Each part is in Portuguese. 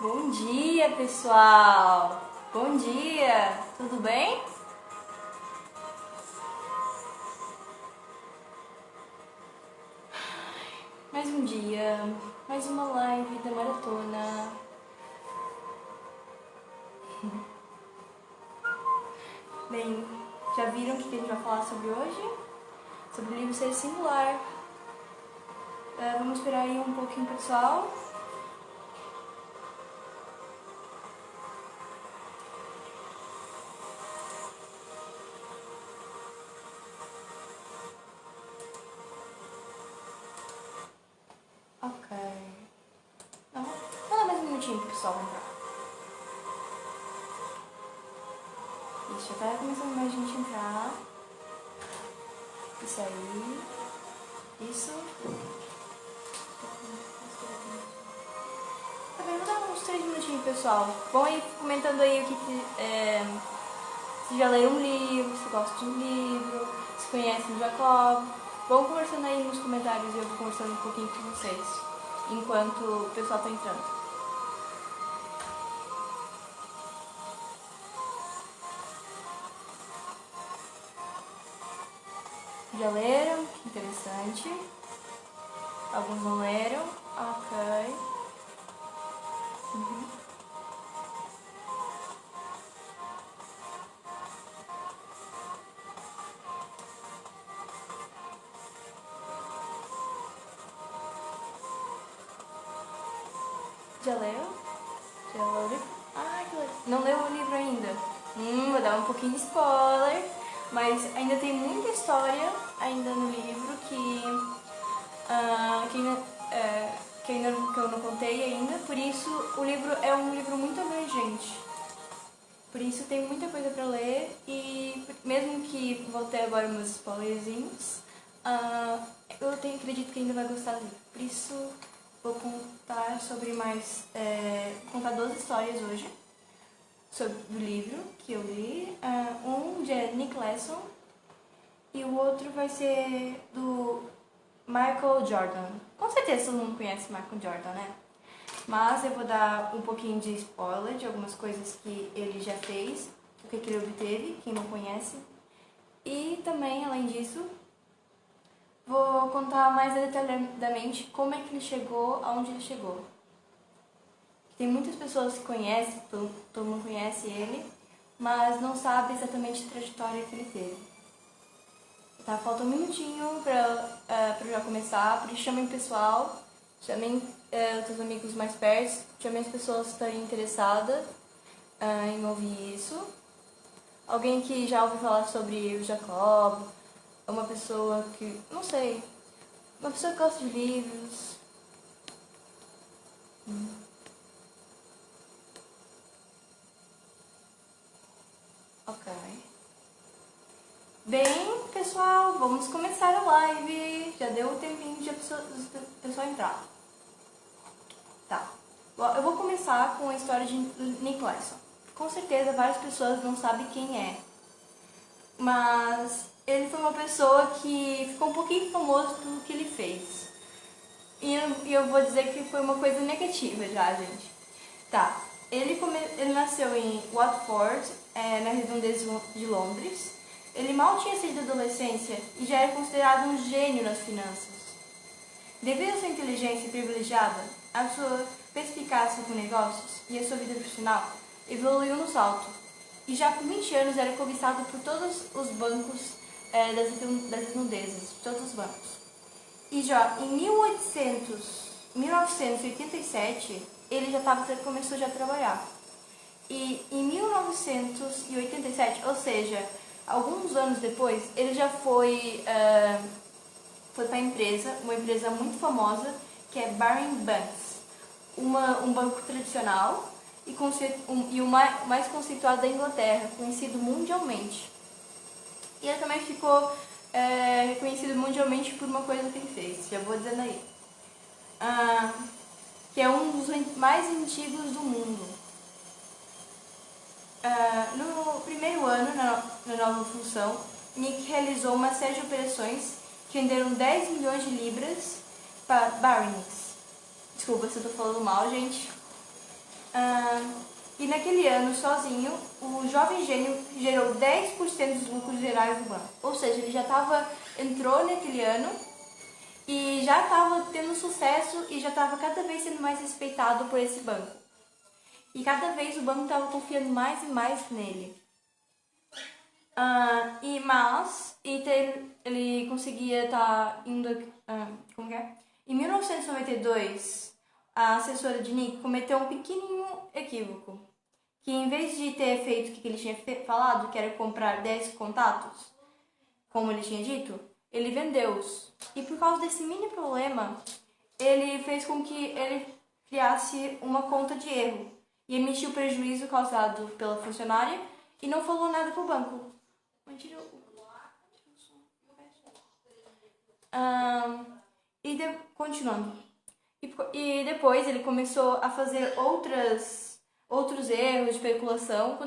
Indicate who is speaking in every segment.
Speaker 1: Bom dia, pessoal! Bom dia! Tudo bem? Mais um dia, mais uma live da maratona. Bem, já viram o que a gente vai falar sobre hoje? Sobre o livro Ser Singular. Vamos esperar aí um pouquinho, pessoal. Ok. Fala mais um minutinho pro pessoal entrar. Isso, já tá começando mais gente entrar. Isso aí. Isso. Tá bem, vou dar uns 3 minutinhos, pessoal. Vão aí comentando aí o que se já leram um livro, se gostam de um livro, se conhecem o Jacob. Vão conversando aí nos comentários e eu vou conversando um pouquinho com vocês, enquanto o pessoal tá entrando. Já leram? Que interessante. Alguns não leram. Ok. Já leu? Já leu o livro? Ah, que legal. Não leu o livro ainda? Vou dar um pouquinho de spoiler, mas ainda tem muita história ainda no livro que eu não contei ainda, por isso o livro é um livro muito abrangente. Por isso tem muita coisa para ler e mesmo que vou ter agora meus spoilerzinhos, eu acredito que ainda vai gostar do livro. Por isso vou contar sobre contar 12 histórias hoje sobre o livro que eu li. Um de Nick Lesson e o outro vai ser do Michael Jordan. Com certeza todo mundo conhece Michael Jordan, né? Mas eu vou dar um pouquinho de spoiler de algumas coisas que ele já fez, o que ele obteve, quem não conhece. E também, além disso, vou contar mais detalhadamente como é que ele chegou aonde ele chegou. Tem muitas pessoas que conhecem, todo mundo conhece ele, mas não sabe exatamente a trajetória que ele teve. Tá, falta um minutinho pra já começar, por isso chamem o pessoal, chamem os seus amigos mais perto, chamem as pessoas que estão interessadas em ouvir isso. Alguém que já ouviu falar sobre o Jacob, uma pessoa que, não sei, uma pessoa que gosta de livros. Ok. Bem, pessoal, vamos começar a live. Já deu o tempinho de a pessoa entrar. Tá. Eu vou começar com a história de Nick Lesson. Com certeza várias pessoas não sabem quem é. Mas ele foi uma pessoa que ficou um pouquinho famoso pelo que ele fez. E eu vou dizer que foi uma coisa negativa já, gente. Tá. Ele nasceu em Watford, na redondeza de Londres. Ele mal tinha saído da adolescência e já era considerado um gênio nas finanças. Devido à sua inteligência privilegiada, a sua perspicácia com negócios e a sua vida profissional evoluiu no salto. E já com 20 anos era cobiçado por todos os bancos das redondezas, todos os bancos. E já em 1987, ele já começou já a trabalhar. E em 1987, ou seja, alguns anos depois, ele já foi para uma empresa muito famosa, que é Baring Banks, um banco tradicional e o mais conceituado da Inglaterra, conhecido mundialmente. E ele também ficou reconhecido mundialmente por uma coisa que ele fez, já vou dizendo aí, que é um dos mais antigos do mundo. No primeiro ano, na nova função, Nick realizou uma série de operações que renderam 10 milhões de libras para Barings. Desculpa se eu tô falando mal, gente. E naquele ano, sozinho, o jovem gênio gerou 10% dos lucros gerais do banco. Ou seja, ele entrou naquele ano e já estava tendo sucesso e já estava cada vez sendo mais respeitado por esse banco. E cada vez o banco estava confiando mais e mais nele. Ele conseguia estar indo... como que é? Em 1992, a assessora de Nick cometeu um pequenininho equívoco. Que em vez de ter feito o que ele tinha falado, que era comprar 10 contatos, como ele tinha dito, ele vendeu-os. E por causa desse mini problema, ele fez com que ele criasse uma conta de erro e emitiu o prejuízo causado pela funcionária e não falou nada para o banco. Continuando. E depois ele começou a fazer outros erros de especulação,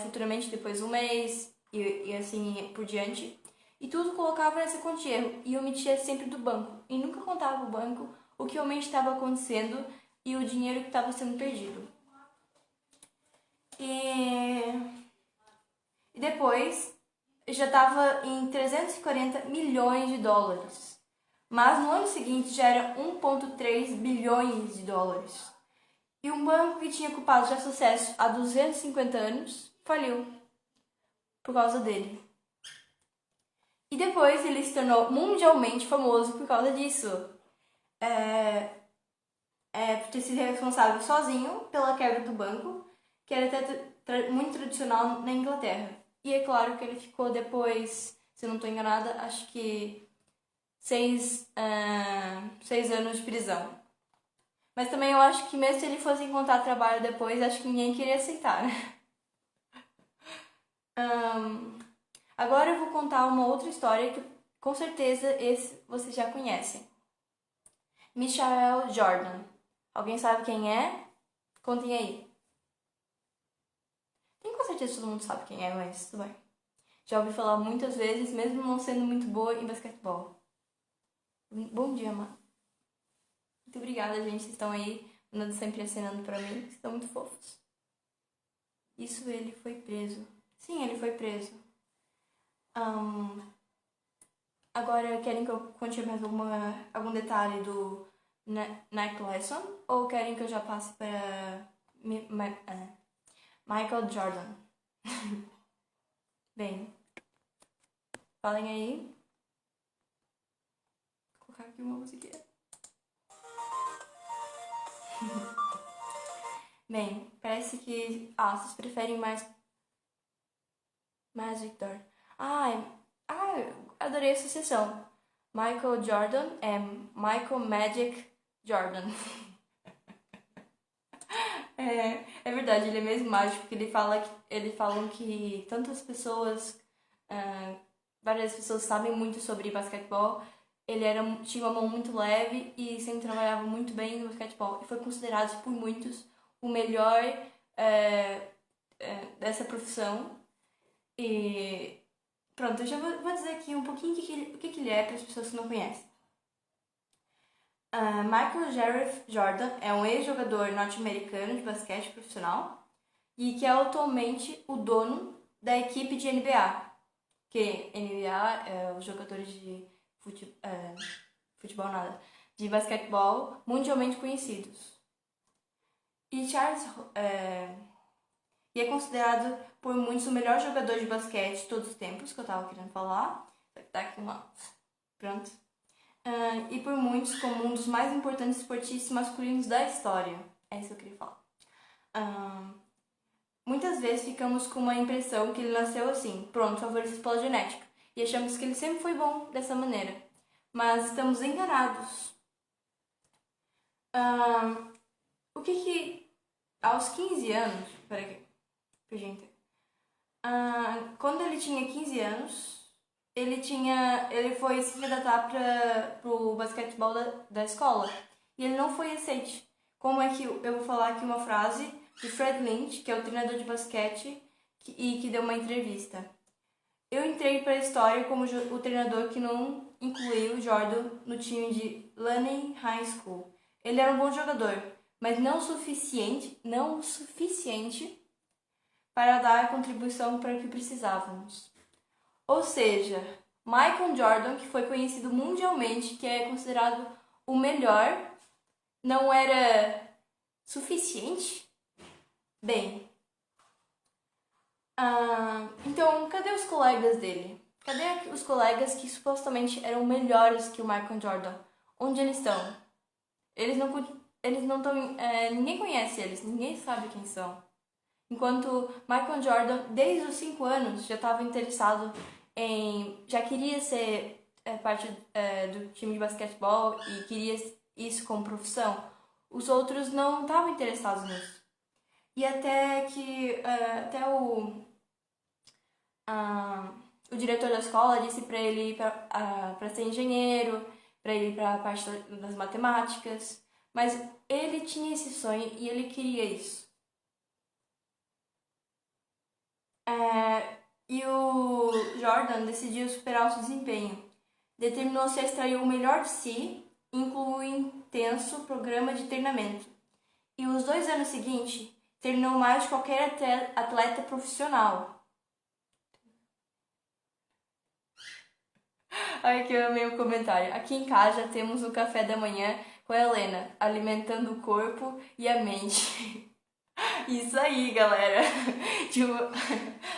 Speaker 1: futuramente depois de um mês e assim por diante. E tudo colocava nessa conta de erro e omitia sempre do banco. E nunca contava ao banco o que realmente estava acontecendo e o dinheiro que estava sendo perdido. E depois já estava em 340 milhões de dólares. Mas no ano seguinte já era 1,3 bilhões de dólares. E um banco que tinha ocupado já sucesso há 250 anos faliu por causa dele. E depois ele se tornou mundialmente famoso por causa disso. Por ter sido responsável sozinho pela quebra do banco, que era até muito tradicional na Inglaterra. E é claro que ele ficou depois, se eu não estou enganada, acho que 6 anos de prisão. Mas também eu acho que mesmo se ele fosse encontrar trabalho depois, acho que ninguém queria aceitar, né? Agora eu vou contar uma outra história que com certeza esse vocês já conhecem. Michael Jordan. Alguém sabe quem é? Contem aí. Tenho com certeza que todo mundo sabe quem é, mas tudo bem. Já ouvi falar muitas vezes, mesmo não sendo muito boa em basquetebol. Bom dia, mano. Muito obrigada, gente. Vocês estão aí andando sempre acenando pra mim. Vocês estão muito fofos. Isso, ele foi preso. Sim, ele foi preso. Agora, querem que eu conte mais algum detalhe do Nike Lesson? Ou querem que eu já passe para Michael Jordan? Bem, falem aí. Vou colocar aqui uma musiquinha. Bem, parece que... vocês preferem mais Magic Jordan. Adorei a sucessão. Michael Jordan é Michael Magic Jordan. É verdade, ele é mesmo mágico, porque eles falam que tantas pessoas, várias pessoas sabem muito sobre basquetebol. Ele tinha uma mão muito leve e sempre trabalhava muito bem no basquetebol. E foi considerado por muitos o melhor dessa profissão. E pronto, eu já vou dizer aqui um pouquinho o que ele é para as pessoas que não conhecem. Michael Sheriff Jordan é um ex-jogador norte-americano de basquete profissional e que é atualmente o dono da equipe de NBA. Que NBA é os jogadores de futebol nada, de basquetebol mundialmente conhecidos. E e é considerado por muitos o melhor jogador de basquete de todos os tempos, que eu tava querendo falar. Tá aqui pronto. E por muitos como um dos mais importantes esportistas masculinos da história. É isso que eu queria falar. Muitas vezes ficamos com uma impressão que ele nasceu assim, pronto, favorecido pela genética. E achamos que ele sempre foi bom dessa maneira. Mas estamos enganados. Aos 15 anos... Peraí, gente. Quando ele tinha 15 anos, ele foi se candidatar para o basquetebol da escola. E ele não foi aceito. Como é que eu vou falar aqui uma frase de Fred Lynch, que é o treinador de basquete e que deu uma entrevista. Eu entrei para a história como o treinador que não incluiu Jordan no time de Laney High School. Ele era um bom jogador, mas não o suficiente para dar a contribuição para o que precisávamos. Ou seja, Michael Jordan, que foi conhecido mundialmente, que é considerado o melhor, não era suficiente? Bem, então cadê os colegas dele? Cadê os colegas que supostamente eram melhores que o Michael Jordan? Onde eles estão? Eles não estão. Ninguém conhece eles, ninguém sabe quem são. Enquanto Michael Jordan, desde os 5 anos, já estava interessado já queria ser parte do time de basquetebol e queria isso como profissão. Os outros não estavam interessados nisso. E até o diretor da escola disse para ele ir para ser engenheiro, para ele ir para a parte das matemáticas. Mas ele tinha esse sonho e ele queria isso. E o Jordan decidiu superar o seu desempenho. Determinou-se a extrair o melhor de si, incluiu um intenso programa de treinamento. E os 2 anos seguintes, treinou mais de qualquer atleta profissional. Ai, que eu amei o comentário. Aqui em casa temos um café da manhã com a Helena, alimentando o corpo e a mente. Isso aí, galera. Tipo,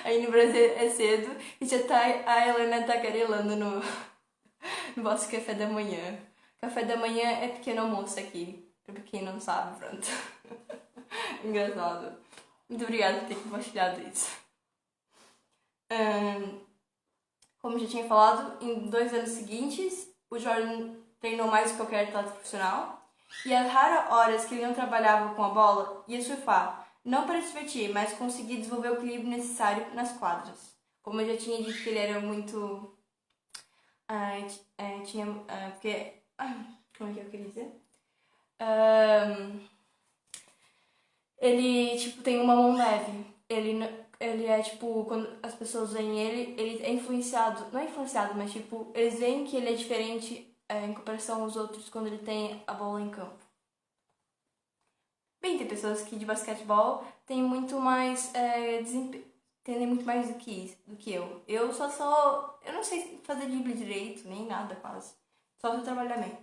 Speaker 1: aí no Brasil é cedo e já tá a Helena tagarelando no vosso café da manhã. Café da manhã é pequeno almoço aqui, pra quem não sabe, pronto. Engraçado. Muito obrigada por ter compartilhado isso. Como já tinha falado, em 2 anos seguintes, o Jordan treinou mais que qualquer atleta profissional. E as raras horas que ele não trabalhava com a bola, ia surfar. Não para se divertir, mas conseguir desenvolver o equilíbrio necessário nas quadras. Como eu já tinha dito que ele era muito... porque... como é que eu queria dizer? Ele, tipo, tem uma mão leve. Ele é, tipo, quando as pessoas veem ele é influenciado. Não é influenciado, mas, tipo, eles veem que ele é diferente em comparação aos outros quando ele tem a bola em campo. Bem, tem pessoas que de basquetebol têm muito mais entendem muito mais do que eu. Eu só sou... Eu não sei fazer drible direito, nem nada quase. Só se eu trabalhar bem.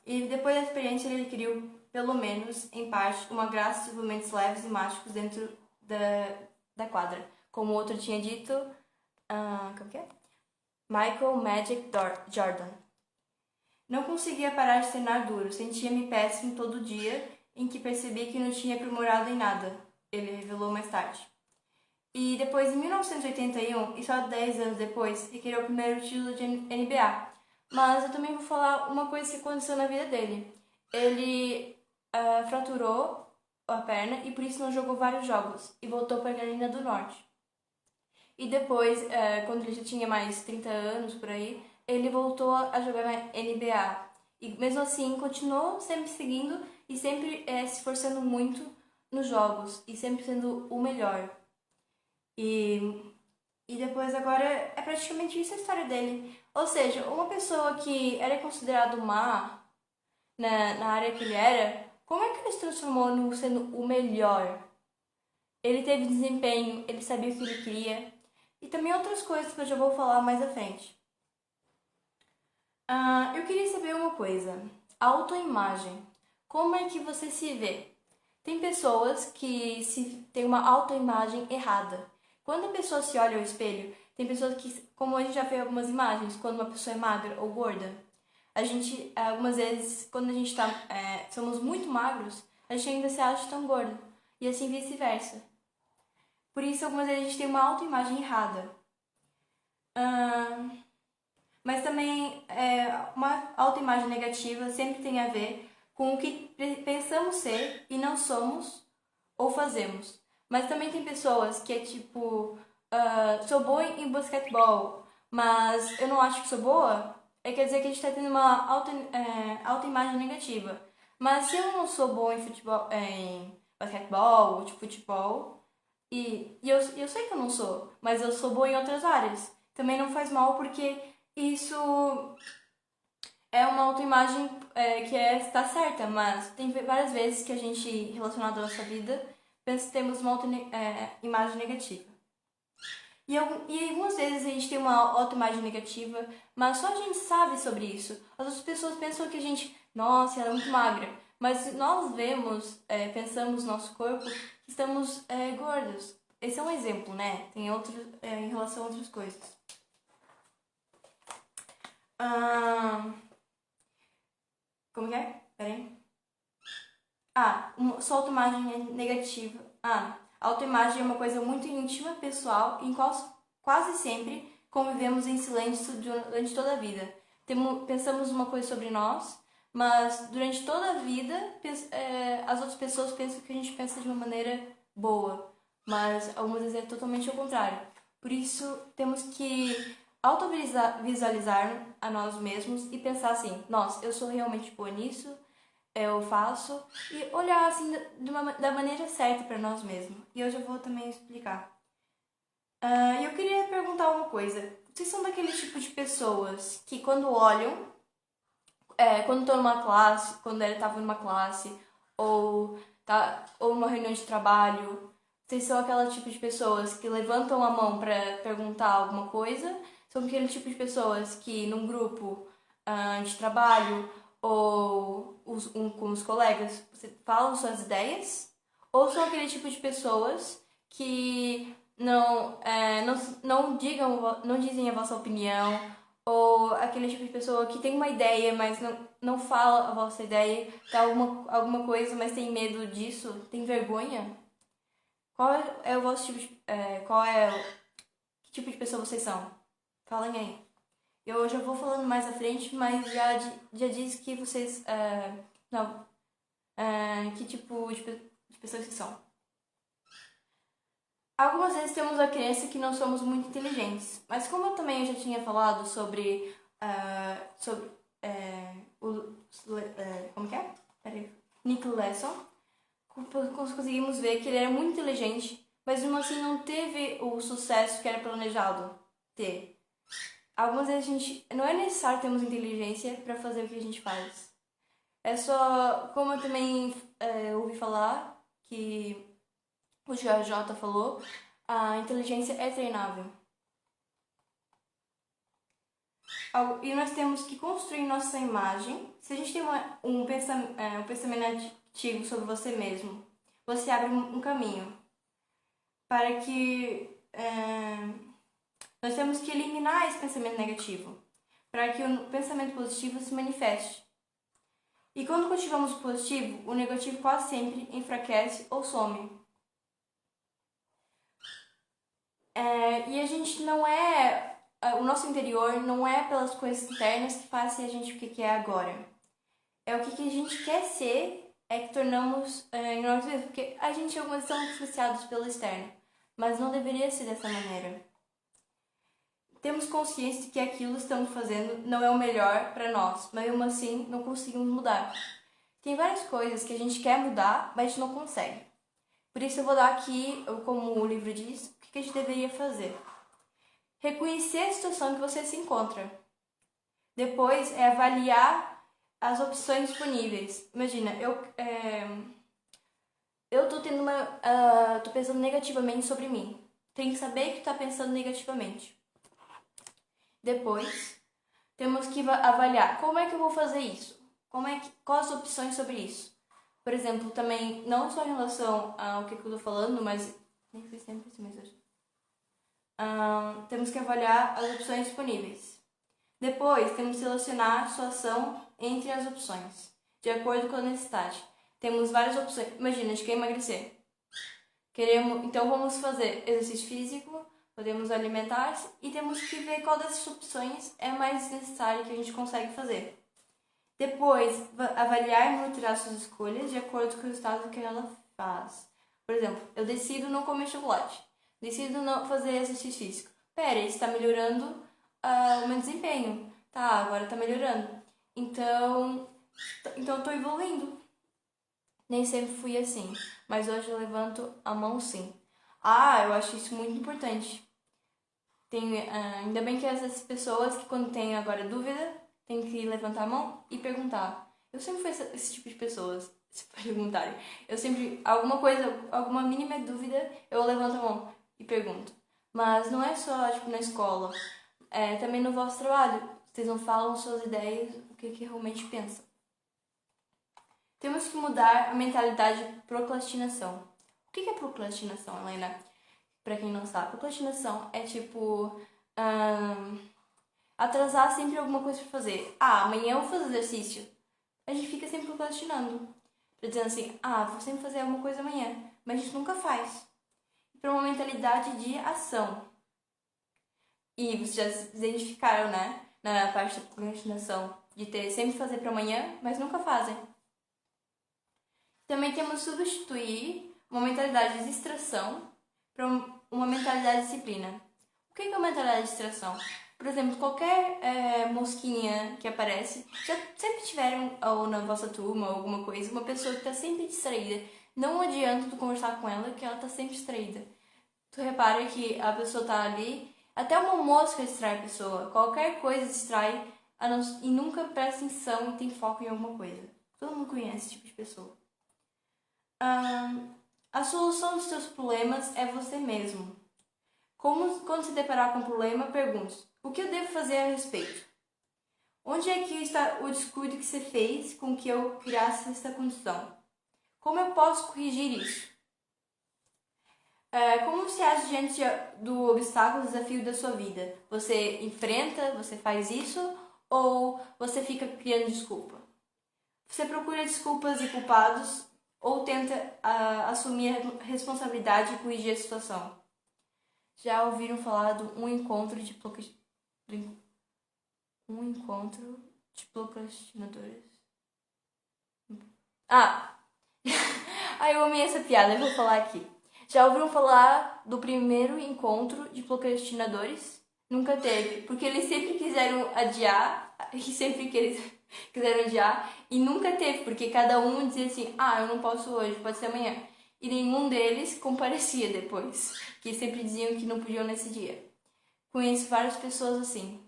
Speaker 1: E depois da experiência ele adquiriu, pelo menos, em parte, uma graça de movimentos leves e mágicos dentro da quadra. Como o outro tinha dito... como que é? Michael Magic Jordan. Não conseguia parar de treinar duro, sentia-me péssimo todo dia, em que percebi que não tinha aprimorado em nada, ele revelou mais tarde. E depois, em 1981, e só 10 anos depois, requereu o primeiro título de NBA. Mas eu também vou falar uma coisa que aconteceu na vida dele. Ele fraturou a perna e por isso não jogou vários jogos e voltou para a Carolina do Norte. E depois, quando ele já tinha mais 30 anos por aí, ele voltou a jogar na NBA. E mesmo assim, continuou sempre seguindo e sempre se esforçando muito nos jogos e sempre sendo o melhor. E depois agora é praticamente isso a história dele. Ou seja, uma pessoa que era considerado má na área que ele era, como é que ele se transformou no sendo o melhor? Ele teve desempenho, ele sabia o que ele queria. E também outras coisas que eu já vou falar mais à frente. Eu queria saber uma coisa. Autoimagem. Como é que você se vê? Tem pessoas que têm uma autoimagem errada. Quando a pessoa se olha ao espelho, tem pessoas que, como a gente já vê algumas imagens, quando uma pessoa é magra ou gorda, a gente, algumas vezes, quando a gente somos muito magros, a gente ainda se acha tão gordo. E assim vice-versa. Por isso, algumas vezes a gente tem uma autoimagem errada. Mas também uma autoimagem negativa sempre tem a ver com o que pensamos ser e não somos ou fazemos. Mas também tem pessoas que é tipo, sou boa em basquetebol, mas eu não acho que sou boa, quer dizer que a gente está tendo uma autoimagem negativa. Mas se eu não sou boa em futebol, em basquetebol ou de futebol, e eu sei que eu não sou, mas eu sou boa em outras áreas, também não faz mal porque isso é uma autoimagem está certa, mas tem várias vezes que a gente, relacionado à nossa vida, pensa que temos uma imagem negativa. E algumas vezes a gente tem uma autoimagem negativa, mas só a gente sabe sobre isso. As outras pessoas pensam que a gente, nossa, ela é muito magra. Mas nós vemos, pensamos no nosso corpo, que estamos gordos. Esse é um exemplo, né? Tem outros em relação a outras coisas. Como que é? Peraí. Sua autoimagem negativa. Autoimagem é uma coisa muito íntima, pessoal, em qual quase sempre convivemos em silêncio durante toda a vida. Pensamos uma coisa sobre nós, mas durante toda a vida as outras pessoas pensam que a gente pensa de uma maneira boa, mas algumas vezes é totalmente ao contrário. Por isso, temos que autovisualizar a nós mesmos e pensar assim, nossa, eu sou realmente boa nisso, eu faço, e olhar assim da maneira certa para nós mesmos. E eu já vou também explicar. E eu queria perguntar uma coisa. Vocês são daquele tipo de pessoas que quando olham, quando estão numa classe, quando estavam numa classe, ou numa reunião de trabalho, vocês são aquele tipo de pessoas que levantam a mão para perguntar alguma coisa? São aquele tipo de pessoas que num grupo de trabalho ou com os colegas você falam suas ideias? Ou são aquele tipo de pessoas que não dizem a vossa opinião, ou aquele tipo de pessoa que tem uma ideia, mas não fala a vossa ideia, tá alguma coisa, mas tem medo disso, tem vergonha? Qual é o vosso tipo de, que tipo de pessoa vocês são? Falem aí. Eu já vou falando mais à frente, mas já disse que vocês, não, que tipo de pessoas vocês são. Algumas vezes temos a crença que não somos muito inteligentes, mas como eu também já tinha falado sobre como que é? Peraí. Nick Lesson, conseguimos ver que ele era muito inteligente, mas mesmo assim não teve o sucesso que era planejado ter. Algumas vezes não é necessário termos inteligência para fazer o que a gente faz. É só, como eu também ouvi falar, que o JJ falou, a inteligência é treinável. E nós temos que construir nossa imagem. Se a gente tem um pensamento negativo sobre você mesmo, você abre um caminho para que nós temos que eliminar esse pensamento negativo, para que o pensamento positivo se manifeste. E quando cultivamos o positivo, o negativo quase sempre enfraquece ou some. E a gente não é... O nosso interior não é pelas coisas internas que fazem a gente o que é agora. É o que a gente quer ser, que tornamos em nós mesmos. Porque a gente algumas são influenciados pelo externo, mas não deveria ser dessa maneira. Temos consciência de que aquilo que estamos fazendo não é o melhor para nós, mas mesmo assim não conseguimos mudar. Tem várias coisas que a gente quer mudar, mas a gente não consegue. Por isso eu vou dar aqui, como o livro diz, o que a gente deveria fazer. Reconhecer a situação que você se encontra. Depois é avaliar as opções disponíveis. Imagina, eu tô tendo tô pensando negativamente sobre mim. Tem que saber que tá pensando negativamente. Depois, temos que avaliar como é que eu vou fazer isso. Quais as opções sobre isso. Por exemplo, também, não só em relação ao que eu tô falando, mas nem sei sempre isso mesmo. Temos que avaliar as opções disponíveis. Depois, temos que selecionar sua ação entre as opções, de acordo com a necessidade. Temos várias opções. Imagina, a gente quer emagrecer. Então, vamos fazer exercício físico, podemos alimentar-se e temos que ver qual dessas opções é mais necessária que a gente consegue fazer. Depois, avaliar e monitorar suas escolhas de acordo com o resultado que ela faz. Por exemplo, eu decido não comer chocolate. Decido não fazer exercício físico. Pera, isso está melhorando o meu desempenho. Tá, agora está melhorando. Então eu estou evoluindo. Nem sempre fui assim, mas hoje eu levanto a mão sim. Eu acho isso muito importante. Ainda bem que essas pessoas que quando têm agora dúvida, tem que levantar a mão e perguntar. Eu sempre fui esse tipo de pessoas, se perguntarem. Eu sempre, alguma mínima dúvida, eu levanto a mão e pergunto. Mas não é só, tipo, na escola. É também no vosso trabalho. Vocês não falam suas ideias, o que realmente pensam. Temos que mudar a mentalidade de procrastinação. O que é procrastinação, Helena? Pra quem não sabe, procrastinação é tipo atrasar sempre alguma coisa pra fazer. Amanhã eu vou fazer exercício. A gente fica sempre procrastinando. Dizendo assim, vou sempre fazer alguma coisa amanhã. Mas a gente nunca faz. Para uma mentalidade de ação. E vocês já se identificaram, né? Na parte da procrastinação. De ter sempre fazer para amanhã, mas nunca fazem. Também temos que substituir uma mentalidade de distração para uma mentalidade de disciplina. O que é uma mentalidade de distração? Por exemplo, qualquer mosquinha que aparece, já sempre tiveram, ou na vossa turma, ou alguma coisa, uma pessoa que está sempre distraída. Não adianta tu conversar com ela, que ela está sempre distraída. Tu repara que a pessoa está ali, até uma mosca distrai a pessoa. Qualquer coisa distrai e nunca presta atenção e tem foco em alguma coisa. Todo mundo conhece esse tipo de pessoa. A solução dos seus problemas é você mesmo. Quando se deparar com um problema, pergunte: o que eu devo fazer a respeito? Onde é que está o descuido que você fez com que eu criasse essa condição? Como eu posso corrigir isso? Como você age diante do obstáculo, do desafio da sua vida? Você enfrenta, você faz isso ou você fica criando desculpa? Você procura desculpas e culpados ou tenta assumir a responsabilidade e corrigir a situação? Já ouviram falar de um encontro de procrastinadores? Eu amei essa piada, eu vou falar aqui. Já ouviram falar do primeiro encontro de procrastinadores? Nunca teve, porque eles sempre quiseram adiar, e sempre quiseram adiar, e nunca teve, porque cada um dizia assim, eu não posso hoje, pode ser amanhã. E nenhum deles comparecia depois, que sempre diziam que não podiam nesse dia. Conheço várias pessoas assim.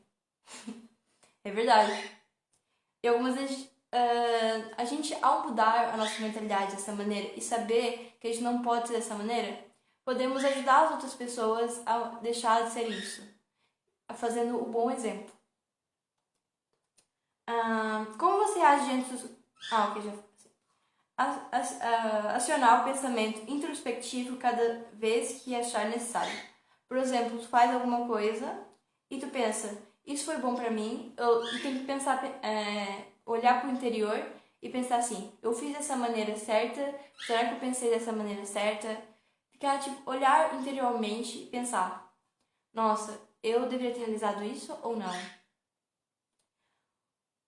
Speaker 1: É verdade. E algumas vezes a gente, ao mudar a nossa mentalidade dessa maneira e saber que a gente não pode ser dessa maneira, podemos ajudar as outras pessoas a deixar de ser isso, fazendo o bom exemplo. Como você age diante dos... Ok, já acionar o pensamento introspectivo cada vez que achar necessário. Por exemplo, tu faz alguma coisa e tu pensa, isso foi bom pra mim, e tem que pensar, olhar pro interior e pensar assim, eu fiz dessa maneira certa, será que eu pensei dessa maneira certa? Ficar, olhar interiormente e pensar, nossa, eu deveria ter realizado isso ou não?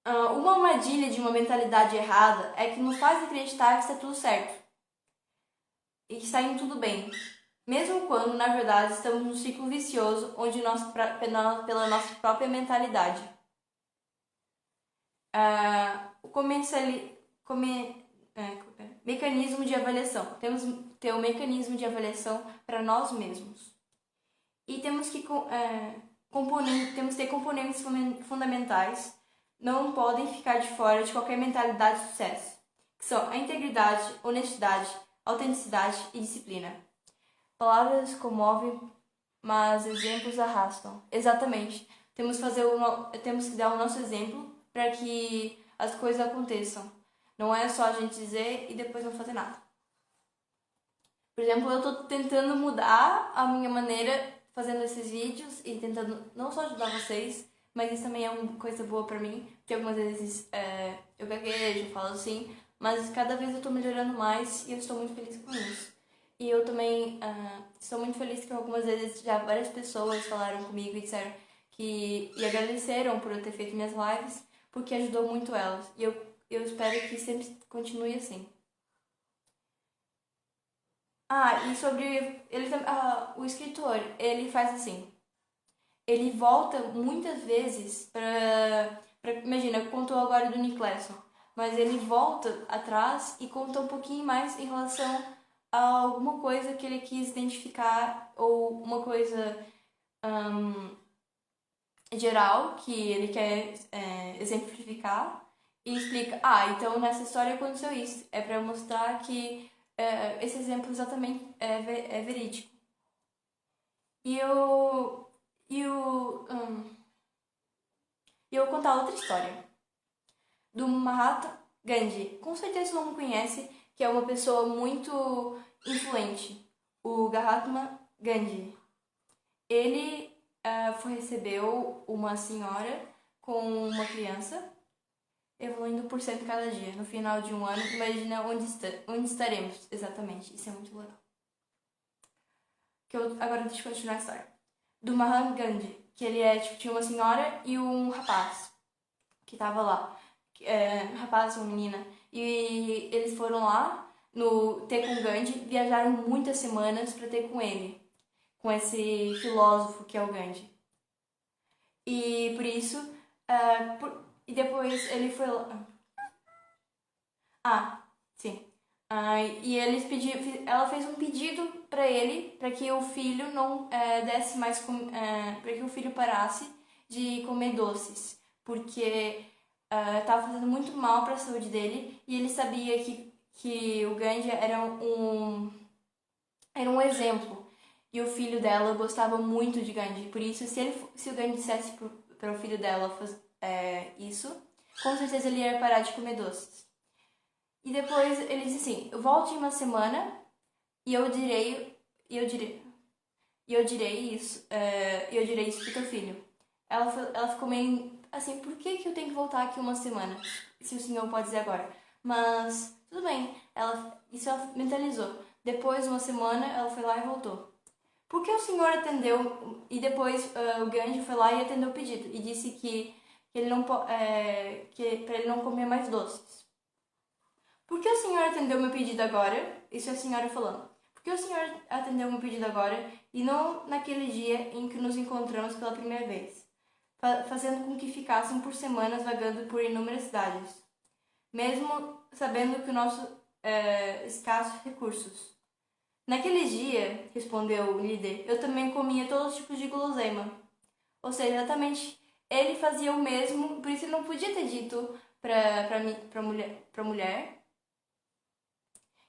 Speaker 1: Uma armadilha de uma mentalidade errada é que nos faz acreditar que está tudo certo e que está indo tudo bem, mesmo quando, na verdade, estamos num ciclo vicioso onde pela nossa própria mentalidade. Mecanismo de avaliação. Temos que ter um mecanismo de avaliação para nós mesmos. E temos que ter componentes fundamentais, não podem ficar de fora de qualquer mentalidade de sucesso, que são a integridade, honestidade, autenticidade e disciplina. Palavras comovem, mas exemplos arrastam. Exatamente. Temos que dar o nosso exemplo para que as coisas aconteçam. Não é só a gente dizer e depois não fazer nada. Por exemplo, eu estou tentando mudar a minha maneira fazendo esses vídeos e tentando não só ajudar vocês, mas isso também é uma coisa boa pra mim, porque algumas vezes eu gaguejo, falo assim, mas cada vez eu tô melhorando mais e eu estou muito feliz com isso. E eu também estou muito feliz que algumas vezes já várias pessoas falaram comigo e disseram e agradeceram por eu ter feito minhas lives, porque ajudou muito elas. E eu espero que sempre continue assim. E sobre o escritor, ele faz assim. Ele volta muitas vezes imagina, contou agora do Nick Lesson, mas ele volta atrás e conta um pouquinho mais em relação a alguma coisa que ele quis identificar ou uma coisa geral que ele quer exemplificar e explica, então nessa história aconteceu isso. É para mostrar que esse exemplo exatamente é verídico. E eu vou contar outra história do Mahatma Gandhi. Com certeza todo mundo conhece, que é uma pessoa muito influente, o Mahatma Gandhi. Ele recebeu uma senhora com uma criança, evoluindo por cento cada dia. No final de um ano, imagina onde estaremos exatamente. Isso é muito legal. Agora deixa eu continuar a história. Do Mahatma Gandhi, que ele tinha uma senhora e um rapaz que tava lá. Um rapaz e uma menina. E eles foram lá ter com Gandhi, viajaram muitas semanas para ter com ele, com esse filósofo que é o Gandhi. E por isso, e depois ele foi lá. Sim. E ela fez um pedido para ele, para que o filho não desse mais, para que o filho parasse de comer doces, porque estava fazendo muito mal para a saúde dele e ele sabia que o Gandhi era um exemplo. E o filho dela gostava muito de Gandhi. Por isso, se o Gandhi dissesse para o filho dela isso, com certeza ele ia parar de comer doces. E depois ele disse assim: volte em uma semana e eu direi isso pro teu filho. Ela ficou meio assim: por que eu tenho que voltar aqui uma semana? Se o senhor pode dizer agora. Mas tudo bem, ela mentalizou. Depois de uma semana, ela foi lá e voltou. Por que o senhor atendeu? E depois o Gandhi foi lá e atendeu o pedido e disse que ele não que para ele não comer mais doces. Por que o senhor atendeu meu pedido agora? Isso é a senhora falando. Por que o senhor atendeu meu pedido agora e não naquele dia em que nos encontramos pela primeira vez, fazendo com que ficassem por semanas vagando por inúmeras cidades, mesmo sabendo que o nosso escassos recursos? Naquele dia, respondeu o líder, eu também comia todos os tipos de guloseima. Ou seja, exatamente, ele fazia o mesmo, por isso ele não podia ter dito pra mulher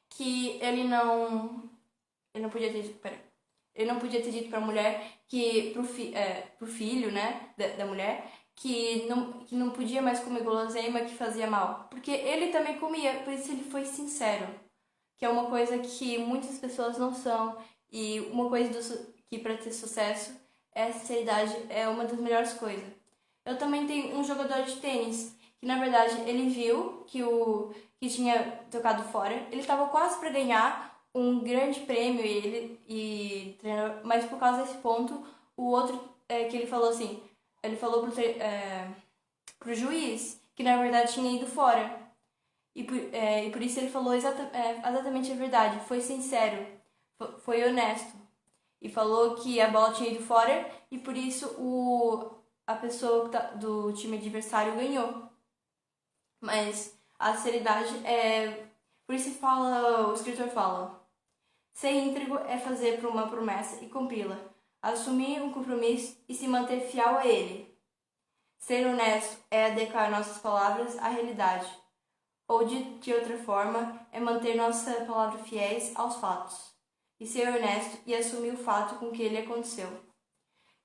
Speaker 1: que ele não podia ter dito, ele não podia ter dito pra mulher pro filho, né, da mulher, que não podia mais comer guloseima que fazia mal. Porque ele também comia, por isso ele foi sincero. Que é uma coisa que muitas pessoas não são. E uma coisa que para ter sucesso, a sinceridade é uma das melhores coisas. Eu também tenho um jogador de tênis, que na verdade ele viu que tinha tocado fora. Ele estava quase para ganhar um grande prêmio mas por causa desse ponto, o outro que ele falou assim, ele falou pro juiz que na verdade tinha ido fora. E por isso ele falou exatamente a verdade. Foi sincero, foi honesto. E falou que a bola tinha ido fora e por isso a pessoa do time adversário ganhou. Mas a sinceridade é. Por isso o escritor fala: ser íntegro é fazer por uma promessa e cumpri-la. Assumir um compromisso e se manter fiel a ele. Ser honesto é adequar nossas palavras à realidade. Ou de outra forma, é manter nossa palavra fiéis aos fatos. E ser honesto e assumir o fato com que ele aconteceu.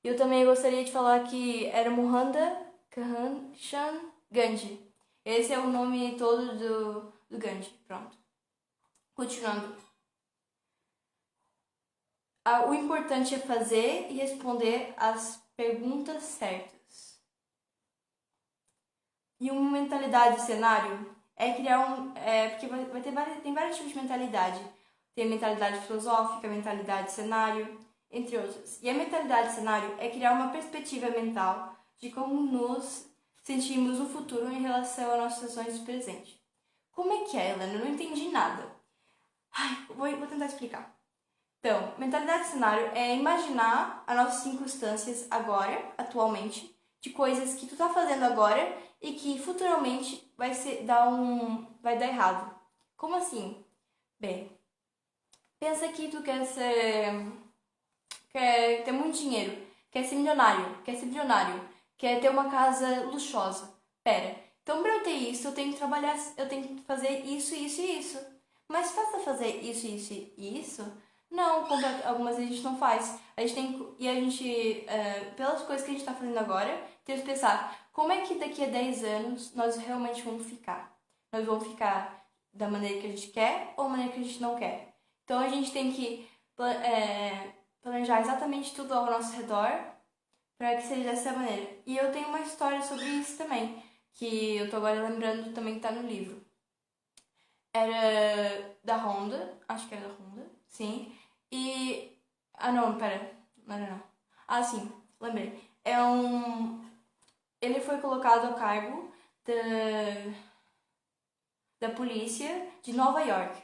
Speaker 1: Eu também gostaria de falar que era Mohandas Karamchand Gandhi. Esse é o nome todo do Gandhi. Pronto. Continuando. O importante é fazer e responder as perguntas certas. E uma mentalidade de cenário é criar porque tem vários tipos de mentalidade. Tem a mentalidade filosófica, a mentalidade de cenário, entre outras. E a mentalidade de cenário é criar uma perspectiva mental de como nos sentimos no futuro em relação às nossas ações do presente. Como é que é, Helena? Eu não entendi nada. Vou tentar explicar. Então, mentalidade de cenário é imaginar as nossas circunstâncias agora, atualmente, de coisas que tu tá fazendo agora e que futuramente vai dar errado. Como assim? Bem, pensa que tu quer ter muito dinheiro, quer ser milionário, que é ter uma casa luxuosa. Pera, então pra eu ter isso, eu tenho que trabalhar, eu tenho que fazer isso, isso e isso. Mas basta fazer isso, isso e isso? Não, algumas vezes a gente não faz. A gente tem e a gente, pelas coisas que a gente tá fazendo agora, temos que pensar como é que daqui a 10 anos nós realmente vamos ficar. Nós vamos ficar da maneira que a gente quer ou da maneira que a gente não quer. Então a gente tem que planejar exatamente tudo ao nosso redor para que seja dessa maneira. E eu tenho uma história sobre isso também, que eu tô agora lembrando também que tá no livro. Era da Honda, acho que era da Honda, sim. E. Ah, não, pera. Não era não. Ah, sim, lembrei. Ele foi colocado a cargo da polícia de Nova York.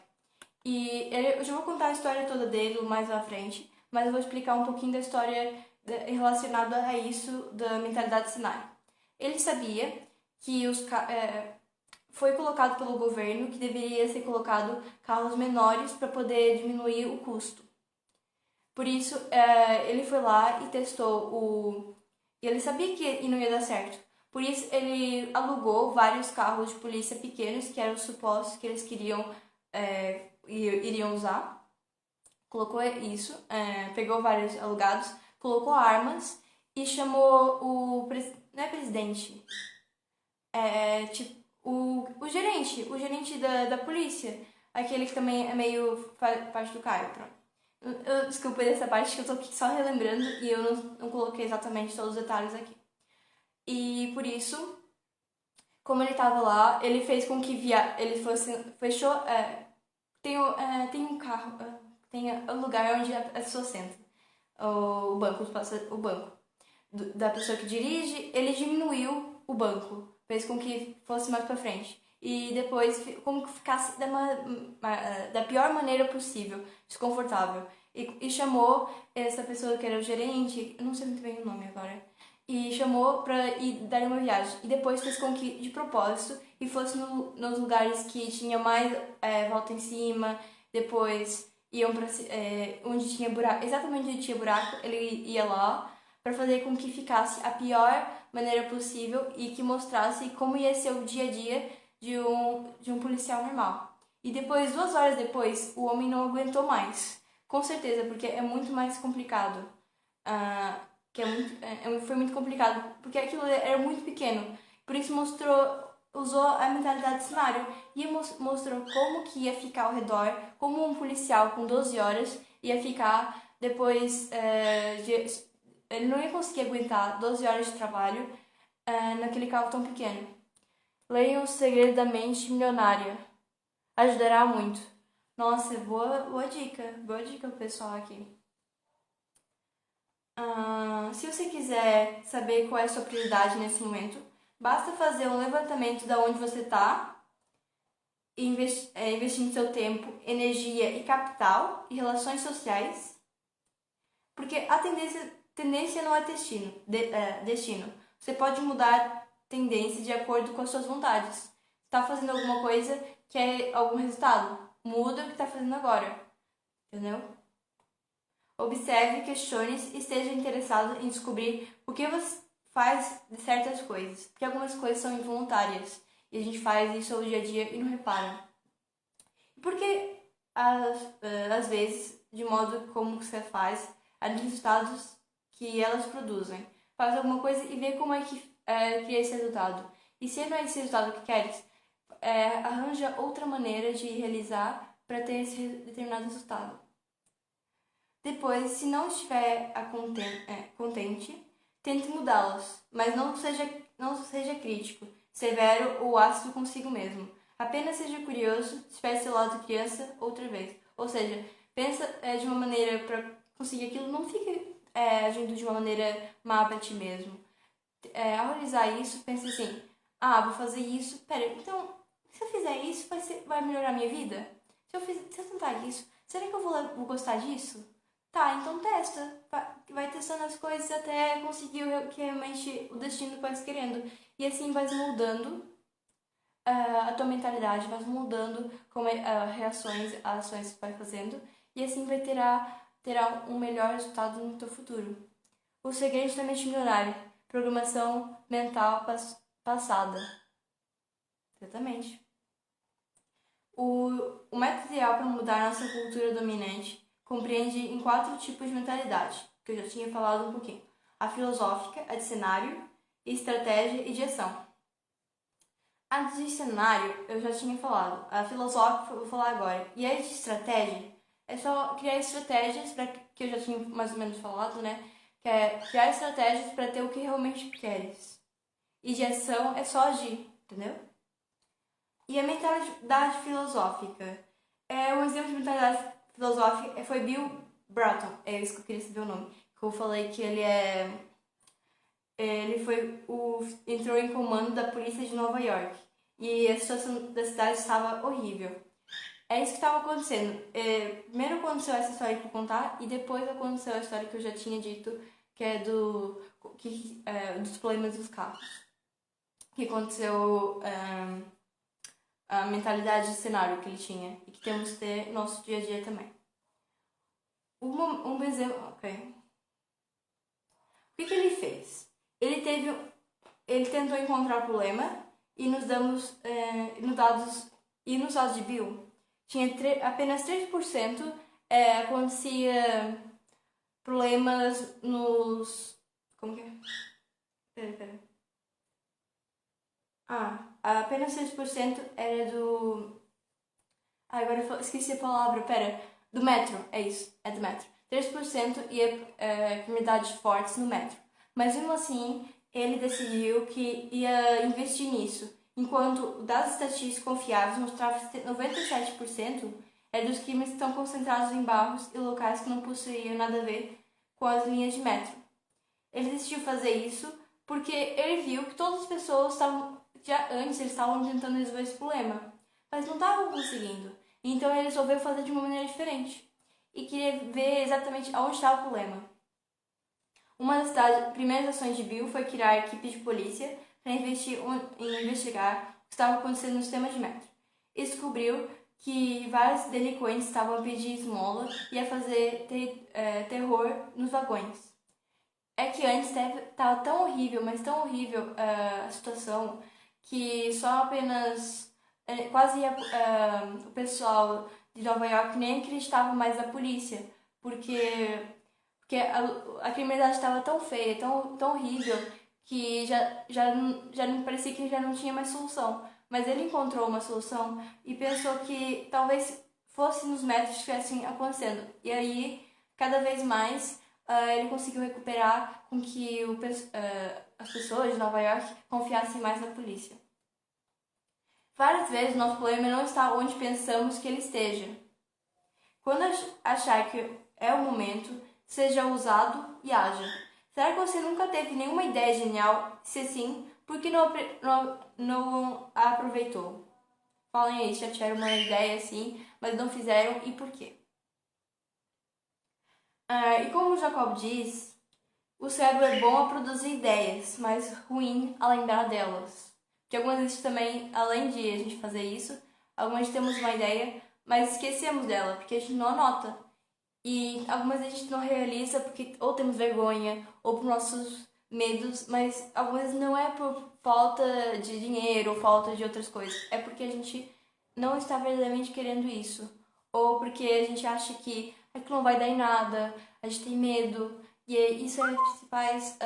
Speaker 1: Eu já vou contar a história toda dele mais à frente, mas eu vou explicar um pouquinho da história relacionada a isso da mentalidade Sinai. Ele sabia que foi colocado pelo governo que deveria ser colocado carros menores para poder diminuir o custo. Por isso, ele foi lá e testou E ele sabia que não ia dar certo. Por isso, ele alugou vários carros de polícia pequenos, que eram os supostos que eles queriam iriam usar. Colocou isso, pegou vários alugados, colocou armas e chamou não é presidente, tipo, o gerente da polícia, aquele que também é meio parte do Caio, pronto. Desculpa dessa parte que eu tô aqui só relembrando e eu não coloquei exatamente todos os detalhes aqui. E por isso, como ele tava lá, ele fez com que ele fosse, fechou, tem um carro, tem um lugar onde a pessoa senta, o banco, o banco da pessoa que dirige, ele diminuiu o banco, fez com que fosse mais para frente. E depois, como que ficasse da pior maneira possível, desconfortável. E chamou essa pessoa que era o gerente, eu não sei muito bem o nome agora, e chamou pra ir dar uma viagem. E depois fez com que, de propósito, e fosse nos lugares que tinha mais volta em cima, depois iam pra onde tinha buraco, exatamente onde tinha buraco, ele ia lá para fazer com que ficasse a pior maneira possível e que mostrasse como ia ser o dia a dia de um policial normal. E depois, 2 horas depois, o homem não aguentou mais. Com certeza, porque é muito mais complicado. Foi muito complicado, porque aquilo era muito pequeno. Por isso usou a mentalidade de cenário e mostrou como que ia ficar ao redor, como um policial com 12 horas ia ficar depois ele não ia conseguir aguentar 12 horas de trabalho naquele carro tão pequeno. Leiam O Segredo da Mente Milionária. Ajudará muito. Nossa, boa dica. Boa dica pro pessoal aqui. Se você quiser saber qual é a sua prioridade nesse momento, basta fazer um levantamento de onde você está, investindo seu tempo, energia e capital e relações sociais, porque a tendência não é destino. Você pode mudar tendência de acordo com as suas vontades. Está fazendo alguma coisa, quer algum resultado? Muda o que está fazendo agora. Entendeu? Observe, questione-se e esteja interessado em descobrir o que você faz de certas coisas. Porque algumas coisas são involuntárias. E a gente faz isso ao dia a dia e não repara. Porque, às vezes, de modo como você faz, há resultados que elas produzem. Faz alguma coisa e vê como é que cria esse resultado. E se não é esse resultado que queres, arranja outra maneira de realizar para ter esse determinado resultado. Depois, se não estiver contente, tente mudá-las, mas não seja crítico, severo ou ácido consigo mesmo. Apenas seja curioso, espere seu lado criança outra vez. Ou seja, pensa de uma maneira para conseguir aquilo, não fique agindo de uma maneira má para ti mesmo. Ao realizar isso, pense assim, vou fazer isso, pera, então, se eu fizer isso, vai melhorar a minha vida? Se eu tentar isso, será que eu vou gostar disso? Tá, então testa. Vai testando as coisas até conseguir que realmente o destino vai querendo. E assim vai moldando a tua mentalidade, vai moldando como reações, ações que vai fazendo. E assim terá um melhor resultado no teu futuro. O segredo da mente milionária. programação mental passada. Exatamente. O método ideal para mudar nossa cultura dominante compreende em 4 tipos de mentalidade, que eu já tinha falado um pouquinho. A filosófica, a de cenário, estratégia e de ação. A de cenário eu já tinha falado, a filosófica eu vou falar agora. E a de estratégia é só criar estratégias, que eu já tinha mais ou menos falado, né? Que é criar estratégias para ter o que realmente queres. E de ação é só agir, entendeu? E a mentalidade filosófica. Um exemplo de mentalidade filosófica foi Bill Bratton. É isso que eu queria saber o nome. Que eu falei que ele entrou em comando da polícia de Nova York. E a situação da cidade estava horrível. É isso que estava acontecendo. Primeiro aconteceu essa história que eu vou contar, e depois aconteceu a história que eu já tinha dito, que é dos problemas dos carros. Que aconteceu a mentalidade de cenário que ele tinha e que temos que ter no nosso dia a dia também. Um exemplo. Ok. O que ele fez? Ele tentou encontrar o problema e nos dados de Bill tinha apenas 3% acontecia problemas nos. Como que é? Pera. Apenas 6% era do. Agora eu esqueci a palavra, do metro, é isso, é do metro. 3% ia comunidades fortes no metro. Mas mesmo assim, ele decidiu que ia investir nisso. Enquanto dados estatísticos confiáveis mostravam que 97% dos crimes que estão concentrados em bairros e locais que não possuíam nada a ver com as linhas de metro. Ele decidiu fazer isso porque ele viu que todas as pessoas já antes eles estavam tentando resolver esse problema, mas não estavam conseguindo. Então ele resolveu fazer de uma maneira diferente e queria ver exatamente onde estava o problema. Uma das primeiras ações de Bill foi criar equipes de polícia para investigar o que estava acontecendo no sistema de metro. E descobriu que vários delinquentes estavam a pedir esmola e a fazer terror nos vagões. É que antes estava tão horrível, mas tão horrível a situação, que só apenas quase o pessoal de Nova York nem acreditava mais na polícia, porque a criminalidade estava tão feia, tão horrível, que já não parecia que já não tinha mais solução. Mas ele encontrou uma solução e pensou que talvez fosse nos métodos que estivessem acontecendo. E aí, cada vez mais, ele conseguiu recuperar com que as pessoas de Nova York confiassem mais na polícia. Várias vezes nosso problema não está onde pensamos que ele esteja. Quando achar que é o momento, seja ousado e haja. Será que você nunca teve nenhuma ideia genial? Se sim, por que não a aproveitou? Falem aí, já tiveram uma ideia assim, mas não fizeram, e por quê? E como Jacob diz, o cérebro é bom a produzir ideias, mas ruim a lembrar delas. Porque algumas vezes também, além de a gente fazer isso, algumas temos uma ideia, mas esquecemos dela, porque a gente não anota. E algumas vezes a gente não realiza porque ou temos vergonha, ou por nossos medos, mas algumas vezes não é por falta de dinheiro ou falta de outras coisas. É porque a gente não está verdadeiramente querendo isso. Ou porque a gente acha que aquilo não vai dar em nada, a gente tem medo. E isso é as principais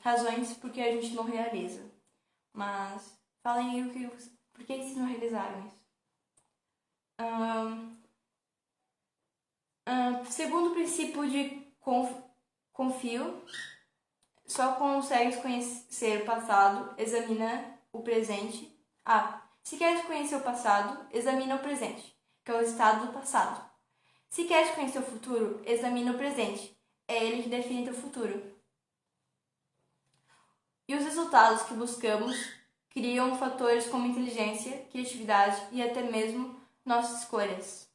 Speaker 1: razões porque a gente não realiza. Mas falem aí por que vocês não realizaram isso. Segundo o princípio de confio, só consegues conhecer o passado, examina o presente. Se queres conhecer o passado, examina o presente, que é o estado do passado. Se queres conhecer o futuro, examina o presente. É ele que define teu futuro. E os resultados que buscamos criam fatores como inteligência, criatividade e até mesmo nossas escolhas.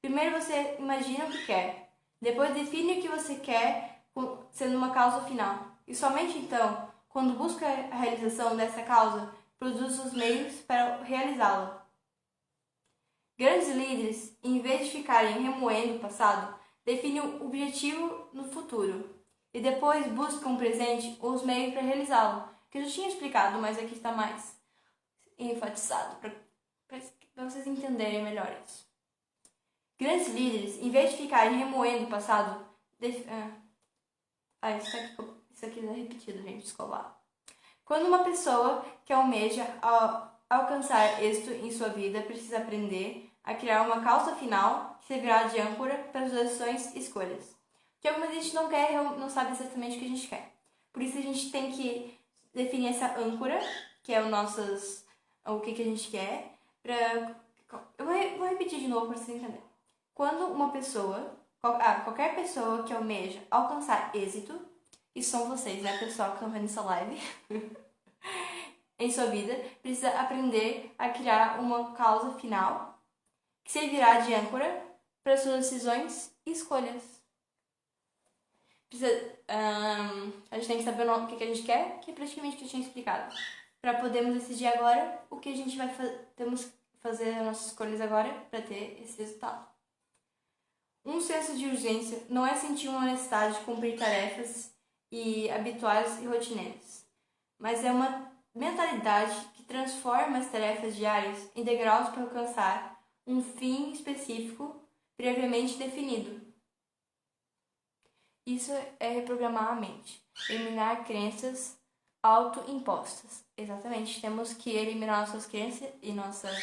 Speaker 1: Primeiro você imagina o que quer. Depois define o que você quer sendo uma causa final. E somente então, quando busca a realização dessa causa, produz os meios para realizá-la. Grandes líderes, em vez de ficarem remoendo o passado, definem o objetivo no futuro. e depois buscam um presente ou os meios para realizá-lo, que eu já tinha explicado, mas aqui está mais enfatizado para vocês entenderem melhor isso. Grandes líderes, em vez de ficarem remoendo o passado, isso aqui é repetido, gente, desculpa. Quando uma pessoa que almeja alcançar êxito em sua vida precisa aprender a criar uma causa final que servirá de âncora para suas ações e escolhas. Porque algumas a gente não quer, não sabe exatamente o que a gente quer. Por isso a gente tem que definir essa âncora, que é o que a gente quer. Eu vou repetir de novo para vocês entenderem. Quando uma pessoa, qualquer pessoa que almeja alcançar êxito, e são vocês, né, pessoal que estão vendo essa live, em sua vida, precisa aprender a criar uma causa final que servirá de âncora para suas decisões e escolhas. A gente tem que saber o que a gente quer, que é praticamente o que eu tinha explicado, para podermos decidir agora o que a gente vai temos que fazer as nossas escolhas agora para ter esse resultado. Um senso de urgência não é sentir uma necessidade de cumprir tarefas habituais e rotineiras, mas é uma mentalidade que transforma as tarefas diárias em degraus para alcançar um fim específico previamente definido. Isso é reprogramar a mente, eliminar crenças autoimpostas. Exatamente, temos que eliminar nossas crenças e nossas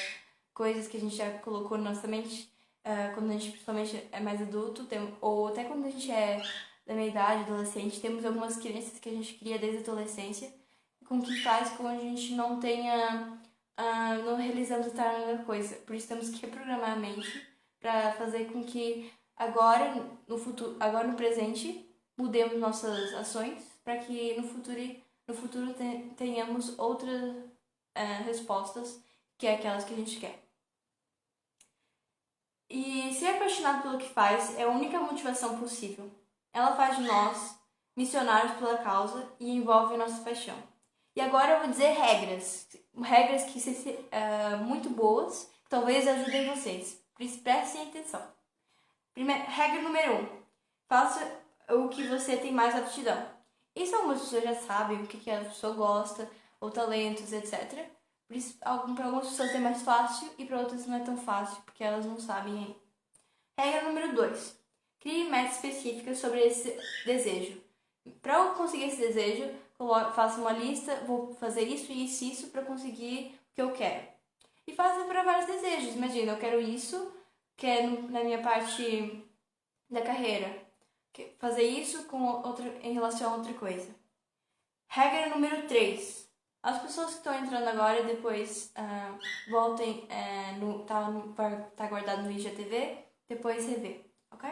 Speaker 1: coisas que a gente já colocou na nossa mente quando a gente principalmente é mais adulto, ou até quando a gente é da meia idade, adolescente, temos algumas crenças que a gente cria desde a adolescência, com que faz com que a gente não tenha, não realizamos determinada coisa. Por isso temos que reprogramar a mente para fazer com que agora no presente, mudemos nossas ações para que no futuro tenhamos outras respostas que é aquelas que a gente quer. E ser apaixonado pelo que faz é a única motivação possível. Ela faz de nós missionários pela causa e envolve nossa paixão. E agora eu vou dizer regras que são muito boas, que talvez ajudem vocês. Por isso prestem atenção. Regra número 1. Faça o que você tem mais aptidão. Isso algumas pessoas já sabem o que a pessoa gosta, ou talentos, etc. Por isso, para algumas pessoas é mais fácil e para outras não é tão fácil, porque elas não sabem ainda. Regra número 2. Crie metas específicas sobre esse desejo. Para eu conseguir esse desejo, faça uma lista, vou fazer isso, isso e isso para conseguir o que eu quero. E faça para vários desejos. Imagina, eu quero isso, quero na minha parte da carreira. Fazer isso em relação a outra coisa. Regra número 3. As pessoas que estão entrando agora, depois voltem, tá guardado no IGTV, depois rever, ok?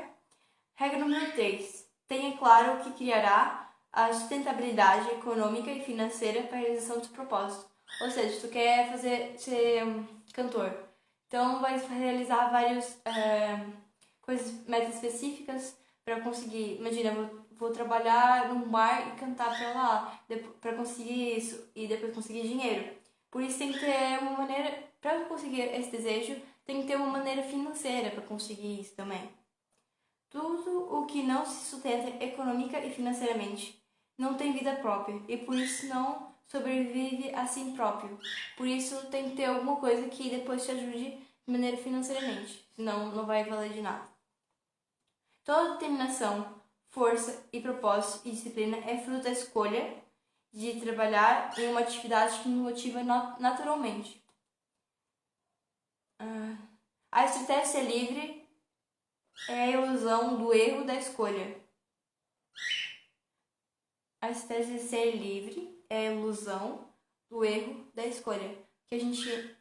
Speaker 1: Regra número 3. Tenha claro o que criará a sustentabilidade econômica e financeira para a realização do seu propósito. Ou seja, se tu quer ser cantor, então vai realizar várias metas específicas para conseguir. Imagina, vou trabalhar num bar e cantar para lá, para conseguir isso e depois conseguir dinheiro. Por isso tem que ter uma maneira, para conseguir esse desejo, tem que ter uma maneira financeira para conseguir isso também. Tudo o que não se sustenta econômica e financeiramente não tem vida própria e por isso não sobrevive a si próprio. Por isso tem que ter alguma coisa que depois te ajude de maneira financeiramente, senão não vai valer de nada. Toda determinação, força e propósito e disciplina é fruto da escolha de trabalhar em uma atividade que nos motiva naturalmente. A estratégia de ser livre é a ilusão do erro da escolha. A estratégia de ser livre é a ilusão do erro da escolha. Que a gente...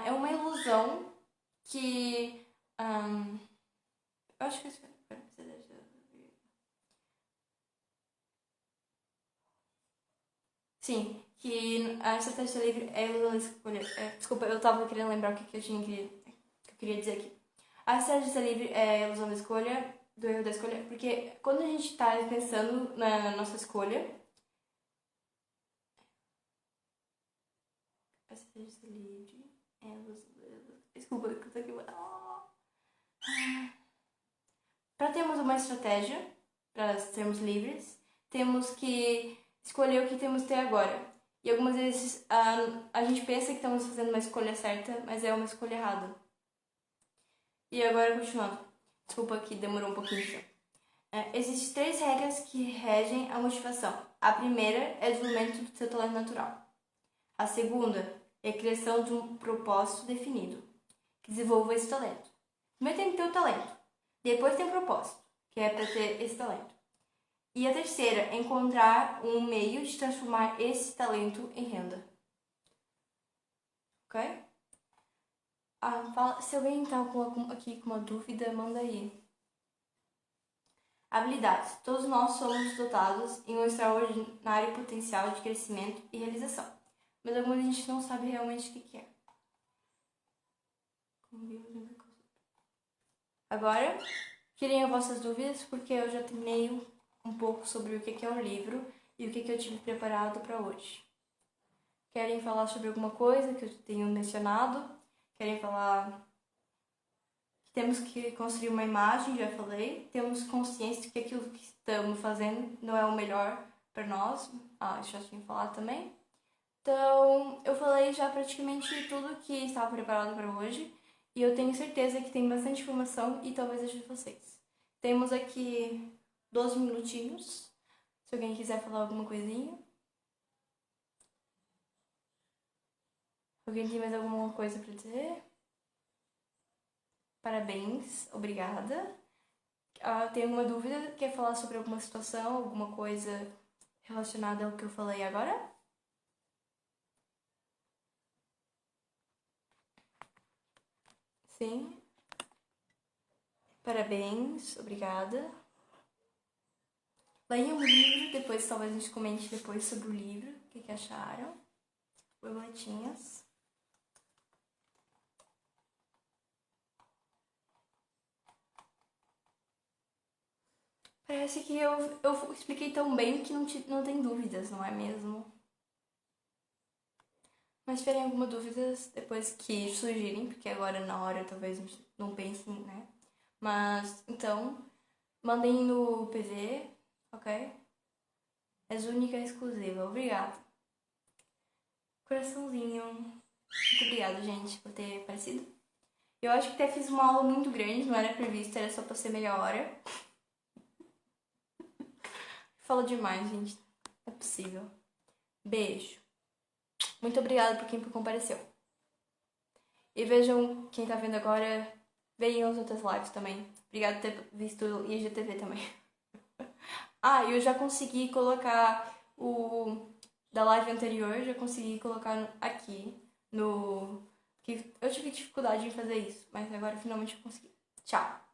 Speaker 1: é uma ilusão que... eu acho que... Sim, que a estratégia livre é a ilusão da escolha. Desculpa, eu tava querendo lembrar o que eu queria dizer aqui. A estratégia livre é a ilusão da escolha, do erro da escolha, porque quando a gente tá pensando na nossa escolha... A estratégia livre é a ilusão... Desculpa, que eu tô aqui... Para termos uma estratégia, para sermos livres, temos que escolher o que temos que ter agora. E algumas vezes a gente pensa que estamos fazendo uma escolha certa, mas é uma escolha errada. E agora, continuando. Desculpa que demorou um pouquinho já. Existem 3 regras que regem a motivação. A primeira é o desenvolvimento do seu talento natural. A segunda é a criação de um propósito definido, que desenvolva esse talento. Primeiro tem que ter o talento, depois tem o propósito, que é para ter esse talento. E a terceira é encontrar um meio de transformar esse talento em renda. Ok? Se alguém está aqui com uma dúvida, manda aí. Habilidades. Todos nós somos dotados em um extraordinário potencial de crescimento e realização. Mas algumas a gente não sabe realmente o que é. Agora, tirem as vossas dúvidas, porque eu já terminei um pouco sobre o que é um livro e o que eu tive preparado para hoje. Querem falar sobre alguma coisa que eu tenho mencionado? Querem falar que temos que construir uma imagem? Já falei. Temos consciência de que aquilo que estamos fazendo não é o melhor para nós. Já tinha falado também. Então, eu falei já praticamente tudo que estava preparado para hoje. E eu tenho certeza que tem bastante informação e talvez ajude vocês. Temos aqui 12 minutinhos. Se alguém quiser falar alguma coisinha. Alguém tem mais alguma coisa para dizer? Parabéns, obrigada. Tem alguma dúvida? Quer falar sobre alguma situação, alguma coisa relacionada ao que eu falei agora? Sim. Parabéns, obrigada. Leiam o livro, depois talvez a gente comente depois sobre o livro, o que acharam. Borboletinhas. Parece que eu expliquei tão bem que não tem dúvidas, não é mesmo? Mas se tiverem alguma dúvida, depois que surgirem, porque agora na hora talvez não pensem, né? Mas, então, mandem no PV, ok? És única e exclusiva. Obrigada. Coraçãozinho. Muito obrigada, gente, por ter aparecido. Eu acho que até fiz uma aula muito grande, não era previsto, era só pra ser meia hora. Falo demais, gente. Não é possível. Beijo. Muito obrigada por quem compareceu. E vejam, quem tá vendo agora, vejam as outras lives também. Obrigada por ter visto o IGTV também. Eu já consegui colocar o da live anterior, já consegui colocar aqui no... Eu tive dificuldade em fazer isso, mas agora finalmente eu consegui. Tchau!